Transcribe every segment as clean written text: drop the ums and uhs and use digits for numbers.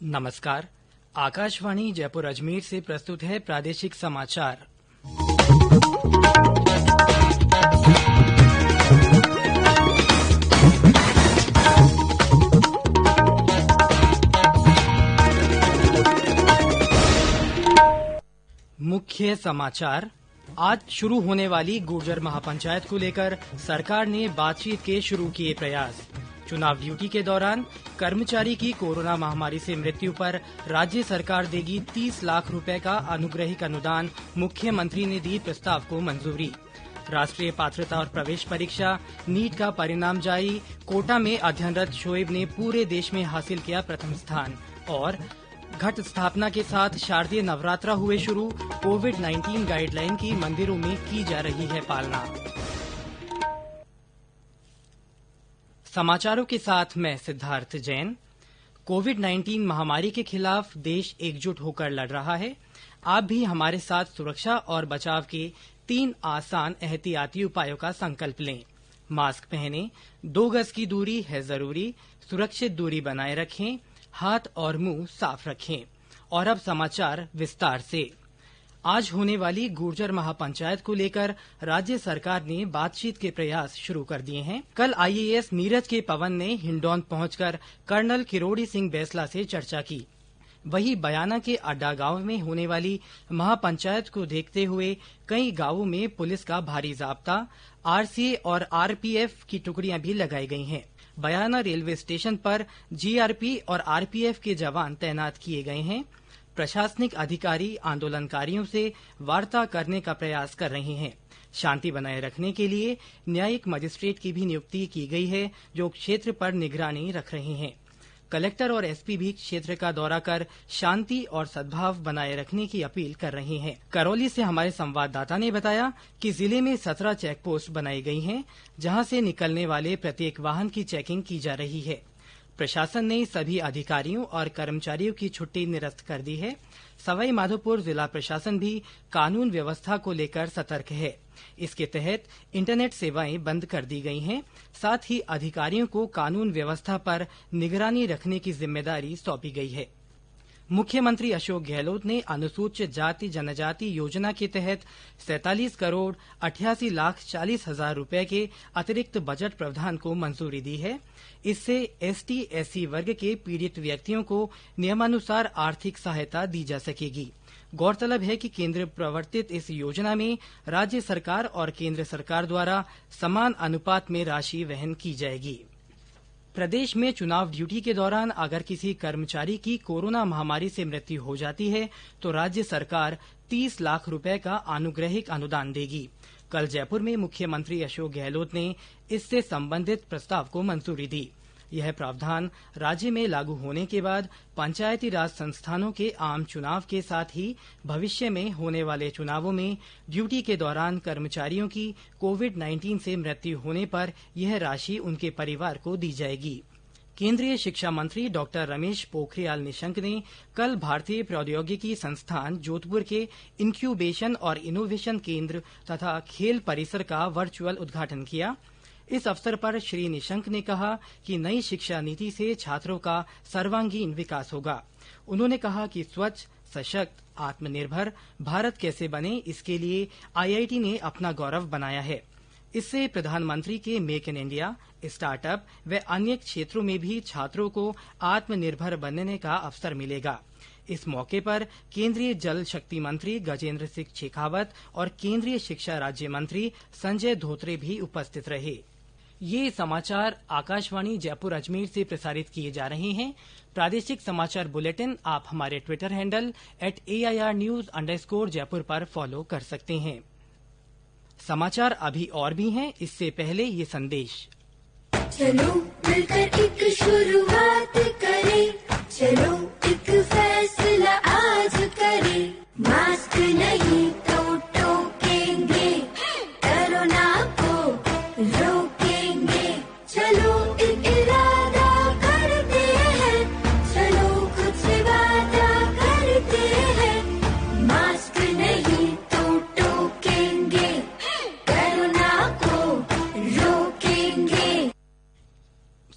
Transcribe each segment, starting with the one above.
नमस्कार। आकाशवाणी जयपुर अजमेर से प्रस्तुत है प्रादेशिक समाचार। मुख्य समाचार। आज शुरू होने वाली गुर्जर महापंचायत को लेकर सरकार ने बातचीत के शुरू किए प्रयास। चुनाव ड्यूटी के दौरान कर्मचारी की कोरोना महामारी से मृत्यु पर राज्य सरकार देगी 30 लाख रुपए का अनुग्रहिक अनुदान। मुख्यमंत्री ने दी प्रस्ताव को मंजूरी। राष्ट्रीय पात्रता और प्रवेश परीक्षा नीट का परिणाम जारी। कोटा में अध्ययनरत शोएब ने पूरे देश में हासिल किया प्रथम स्थान। और घट स्थापना के साथ शारदीय नवरात्रा हुए शुरू। कोविड-19 गाइडलाइन की मंदिरों में की जा रही है पालना। समाचारों के साथ मैं सिद्धार्थ जैन। कोविड-19 महामारी के खिलाफ देश एकजुट होकर लड़ रहा है। आप भी हमारे साथ सुरक्षा और बचाव के 3 आसान एहतियाती उपायों का संकल्प लें। मास्क पहनें, 2 गज की दूरी है जरूरी, सुरक्षित दूरी बनाए रखें, हाथ और मुंह साफ रखें। और अब समाचार विस्तार से। आज होने वाली गुर्जर महापंचायत को लेकर राज्य सरकार ने बातचीत के प्रयास शुरू कर दिए हैं। कल आईएएस नीरज के पवन ने हिंडौन पहुंचकर कर्नल किरोड़ी सिंह बैसला से चर्चा की। वहीं बयाना के अड्डा गांव में होने वाली महापंचायत को देखते हुए कई गांवों में पुलिस का भारी जाब्ता, आरसीए और आरपीएफ की टुकड़ियां भी लगाई गई हैं। बयाना रेलवे स्टेशन पर जीआरपी और आरपीएफ के जवान तैनात किए गए हैं। प्रशासनिक अधिकारी आंदोलनकारियों से वार्ता करने का प्रयास कर रहे हैं। शांति बनाए रखने के लिए न्यायिक मजिस्ट्रेट की भी नियुक्ति की गई है, जो क्षेत्र पर निगरानी रख रहे हैं। कलेक्टर और एसपी भी क्षेत्र का दौरा कर शांति और सद्भाव बनाए रखने की अपील कर रहे हैं। करौली से हमारे संवाददाता ने बताया कि जिले में 17 चेकपोस्ट बनाई गई हैं, जहां से निकलने वाले प्रत्येक वाहन की चेकिंग की जा रही है। प्रशासन ने सभी अधिकारियों और कर्मचारियों की छुट्टी निरस्त कर दी है। सवाई माधोपुर जिला प्रशासन भी कानून व्यवस्था को लेकर सतर्क है। इसके तहत इंटरनेट सेवाएं बंद कर दी गई हैं। साथ ही अधिकारियों को कानून व्यवस्था पर निगरानी रखने की जिम्मेदारी सौंपी गई है। मुख्यमंत्री अशोक गहलोत ने अनुसूचित जाति जनजाति योजना के तहत 47 करोड़ 88 लाख 40 हजार रुपए के अतिरिक्त बजट प्रावधान को मंजूरी दी है। इससे एसटी/एससी वर्ग के पीड़ित व्यक्तियों को नियमानुसार आर्थिक सहायता दी जा सकेगी। गौरतलब है कि केंद्र प्रवर्तित इस योजना में राज्य सरकार और केंद्र सरकार द्वारा समान अनुपात में राशि वहन की जाएगी। प्रदेश में चुनाव ड्यूटी के दौरान अगर किसी कर्मचारी की कोरोना महामारी से मृत्यु हो जाती है तो राज्य सरकार 30 लाख रुपए का अनुग्रहिक अनुदान देगी। कल जयपुर में मुख्यमंत्री अशोक गहलोत ने इससे संबंधित प्रस्ताव को मंजूरी दी। यह प्रावधान राज्य में लागू होने के बाद पंचायती राज संस्थानों के आम चुनाव के साथ ही भविष्य में होने वाले चुनावों में ड्यूटी के दौरान कर्मचारियों की कोविड-19 से मृत्यु होने पर यह राशि उनके परिवार को दी जाएगी। केंद्रीय शिक्षा मंत्री डॉक्टर रमेश पोखरियाल निशंक ने कल भारतीय प्रौद्योगिकी संस्थान जोधपुर के इंक्यूबेशन और इनोवेशन केंद्र तथा खेल परिसर का वर्चुअल उद्घाटन किया। इस अवसर पर श्री निशंक ने कहा कि नई शिक्षा नीति से छात्रों का सर्वांगीण विकास होगा। उन्होंने कहा कि स्वच्छ, सशक्त, आत्मनिर्भर भारत कैसे बने, इसके लिए आईआईटी ने अपना गौरव बनाया है। इससे प्रधानमंत्री के मेक इन इंडिया, स्टार्टअप व अन्य क्षेत्रों में भी छात्रों को आत्मनिर्भर बनने का अवसर मिलेगा। इस मौके पर केंद्रीय जल शक्ति मंत्री गजेंद्र सिंह शेखावत और केंद्रीय शिक्षा राज्य मंत्री संजय धोत्रे भी उपस्थित रहे। ये समाचार आकाशवाणी जयपुर अजमेर से प्रसारित किए जा रहे हैं। प्रादेशिक समाचार बुलेटिन आप हमारे ट्विटर हैंडल @AIRnews_जयपुर पर फॉलो कर सकते हैं। समाचार अभी और भी हैं, इससे पहले ये संदेश। चलो मिलकर एक शुरुआत करें, चलो एक फैसला आज करें, मास्क नहीं तो टोकेंगे, कोरोना को रोकेंगे, चलो एक इरादा करते हैं, चलो कुछ वादा करते हैं, मास्क नहीं तो टोकेंगे, कोरोना को रोकेंगे।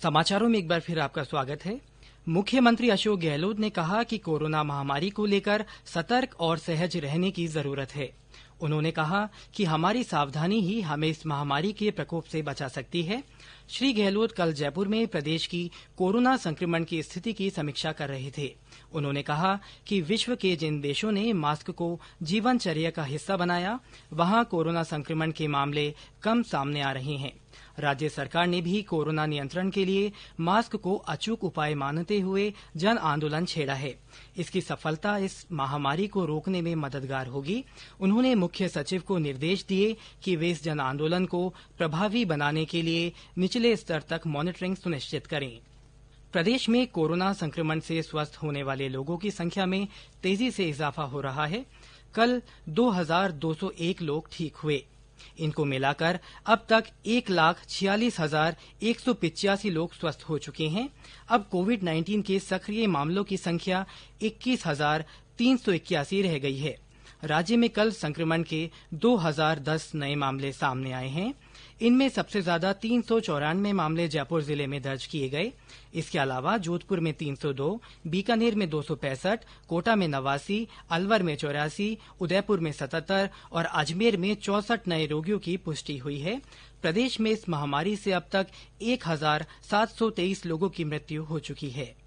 समाचारों में एक बार फिर आपका स्वागत है। मुख्यमंत्री अशोक गहलोत ने कहा कि कोरोना महामारी को लेकर सतर्क और सहज रहने की जरूरत है। उन्होंने कहा कि हमारी सावधानी ही हमें इस महामारी के प्रकोप से बचा सकती है। श्री गहलोत कल जयपुर में प्रदेश की कोरोना संक्रमण की स्थिति की समीक्षा कर रहे थे। उन्होंने कहा कि विश्व के जिन देशों ने मास्क को जीवनचर्या का हिस्सा बनाया, वहां कोरोना संक्रमण के मामले कम सामने आ रहे हैं। राज्य सरकार ने भी कोरोना नियंत्रण के लिए मास्क को अचूक उपाय मानते हुए जन आंदोलन छेड़ा है। इसकी सफलता इस महामारी को रोकने में मददगार होगी। उन्होंने मुख्य सचिव को निर्देश दिए कि वे इस जन आंदोलन को प्रभावी बनाने के लिए निचले स्तर तक मॉनिटरिंग सुनिश्चित करें। प्रदेश में कोरोना संक्रमण से स्वस्थ होने वाले लोगों की संख्या में तेजी से इजाफा हो रहा है। कल 2201 लोग ठीक हुए। इनको मिलाकर अब तक 1,46,185 लोग स्वस्थ हो चुके हैं। अब कोविड-19 के सक्रिय मामलों की संख्या 21,381 रह गई है। राज्य में कल संक्रमण के 2010 नए मामले सामने आए हैं। इनमें सबसे ज्यादा 394 मामले जयपुर जिले में दर्ज किए गए। इसके अलावा जोधपुर में 302, बीकानेर में 265, कोटा में 89, अलवर में 84, उदयपुर में 77 और अजमेर में 64 नए रोगियों की पुष्टि हुई है। प्रदेश में इस महामारी से अब तक 1,723 लोगों की मृत्यु हो चुकी है।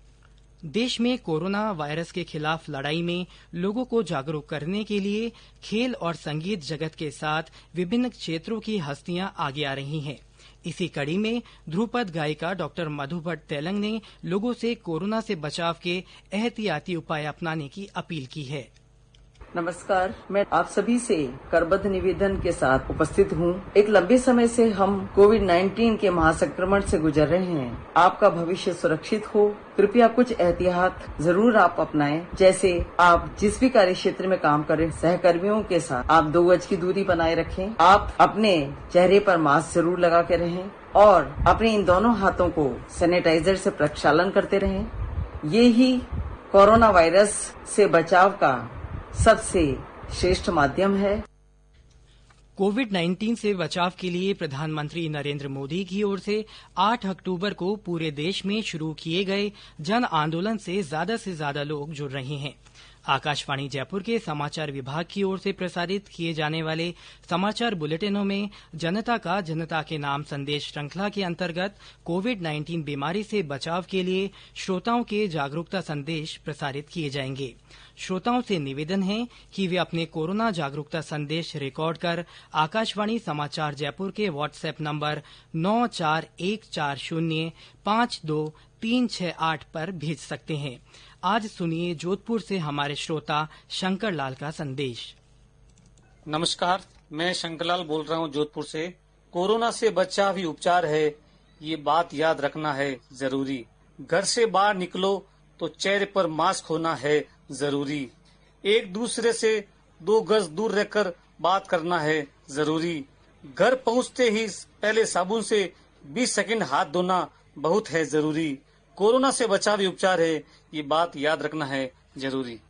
देश में कोरोना वायरस के खिलाफ लड़ाई में लोगों को जागरूक करने के लिए खेल और संगीत जगत के साथ विभिन्न क्षेत्रों की हस्तियां आगे आ रही हैं। इसी कड़ी में ध्रुपद गायिका डॉक्टर मधु भट्ट तेलंग ने लोगों से कोरोना से बचाव के एहतियाती उपाय अपनाने की अपील की है। नमस्कार, मैं आप सभी से करबद्ध निवेदन के साथ उपस्थित हूँ। एक लंबे समय से हम कोविड-19 के महासंक्रमण से गुजर रहे हैं। आपका भविष्य सुरक्षित हो, कृपया कुछ एहतियात जरूर आप अपनाएं। जैसे आप जिस भी कार्य क्षेत्र में काम करें, सहकर्मियों के साथ आप 2 गज की दूरी बनाए रखें। आप अपने चेहरे पर मास्क जरूर लगा के रहें और अपने इन दोनों हाथों को सैनिटाइजर से प्रक्षालन करते रहें। ये ही कोरोना वायरस से बचाव का सबसे श्रेष्ठ माध्यम है। कोविड-19 से बचाव के लिए प्रधानमंत्री नरेंद्र मोदी की ओर से 8 अक्टूबर को पूरे देश में शुरू किए गए जन आंदोलन से ज्यादा लोग जुड़ रहे हैं। आकाशवाणी जयपुर के समाचार विभाग की ओर से प्रसारित किए जाने वाले समाचार बुलेटिनों में जनता का जनता के नाम संदेश श्रृंखला के अंतर्गत कोविड-19 बीमारी से बचाव के लिए श्रोताओं के जागरूकता संदेश प्रसारित किए जाएंगे। श्रोताओं से निवेदन है कि वे अपने कोरोना जागरूकता संदेश रिकॉर्ड कर आकाशवाणी समाचार जयपुर के व्हाट्सएप नंबर 9414052368 पर भेज सकते हैं। आज सुनिए जोधपुर से हमारे श्रोता शंकर लाल का संदेश। नमस्कार, मैं शंकर लाल बोल रहा हूँ जोधपुर से। कोरोना से बचाव ही उपचार है, ये बात याद रखना है जरूरी। घर से बाहर निकलो तो चेहरे पर मास्क होना है जरूरी। एक दूसरे से 2 गज दूर रहकर बात करना है जरूरी। घर पहुँचते ही पहले साबुन से 20 सेकंड हाथ धोना बहुत है जरूरी। कोरोना से बचाव ही उपचार है, ये बात याद रखना है जरूरी।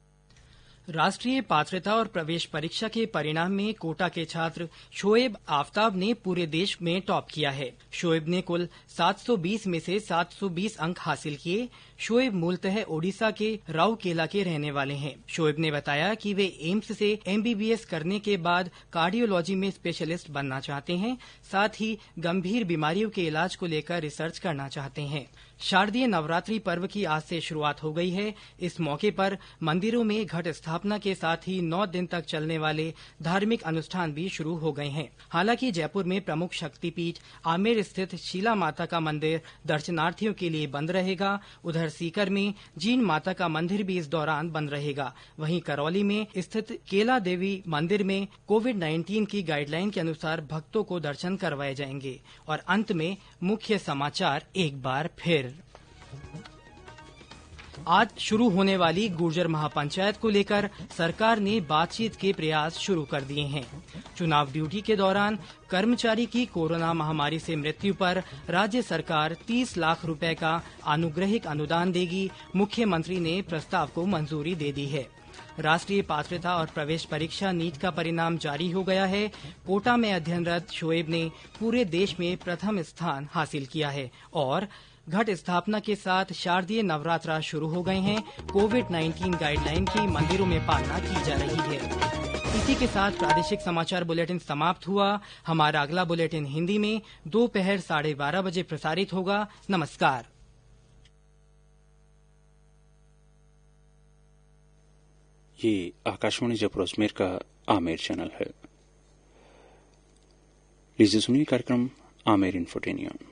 राष्ट्रीय पात्रता और प्रवेश परीक्षा के परिणाम में कोटा के छात्र शोएब आफ्ताब ने पूरे देश में टॉप किया है। शोएब ने कुल 720 में से 720 अंक हासिल किए। शोएब मूलतः ओडिशा के राउरकेला के रहने वाले हैं। शोएब ने बताया कि वे एम्स से MBBS करने के बाद कार्डियोलॉजी में स्पेशलिस्ट बनना चाहते हैं। साथ ही गंभीर बीमारियों के इलाज को लेकर रिसर्च करना चाहते हैं। शारदीय नवरात्रि पर्व की आज से शुरुआत हो गई है। इस मौके पर मंदिरों में घट स्थापना के साथ ही 9 दिन तक चलने वाले धार्मिक अनुष्ठान भी शुरू हो गए हैं। हालांकि जयपुर में प्रमुख शक्तिपीठ आमेर स्थित शीला माता का मंदिर दर्शनार्थियों के लिए बंद रहेगा। उधर सीकर में जीन माता का मंदिर भी इस दौरान बंद रहेगा। वहीं करौली में स्थित केला देवी मंदिर में कोविड-19 की गाइडलाइन के अनुसार भक्तों को दर्शन करवाए जाएंगे। और अंत में मुख्य समाचार एक बार फिर। आज शुरू होने वाली गुर्जर महापंचायत को लेकर सरकार ने बातचीत के प्रयास शुरू कर दिए हैं। चुनाव ड्यूटी के दौरान कर्मचारी की कोरोना महामारी से मृत्यु पर राज्य सरकार 30 लाख रुपए का अनुग्रहिक अनुदान देगी। मुख्यमंत्री ने प्रस्ताव को मंजूरी दे दी है। राष्ट्रीय पात्रता और प्रवेश परीक्षा नीट का परिणाम जारी हो गया है। कोटा में अध्ययनरत शोएब ने पूरे देश में प्रथम स्थान हासिल किया है और घट स्थापना के साथ शारदीय नवरात्रा शुरू हो गए हैं। कोविड-19 गाइडलाइन की मंदिरों में पालना की जा रही है। इसी के साथ प्रादेशिक समाचार बुलेटिन समाप्त हुआ। हमारा अगला बुलेटिन हिंदी में दोपहर 12:30 बजे प्रसारित होगा। नमस्कार। ये आकाशवाणी जयपुर अजमेर का आमेर चैनल है। लीजिए सुनिए कार्यक्रम आमेर इन्फोटेनिया।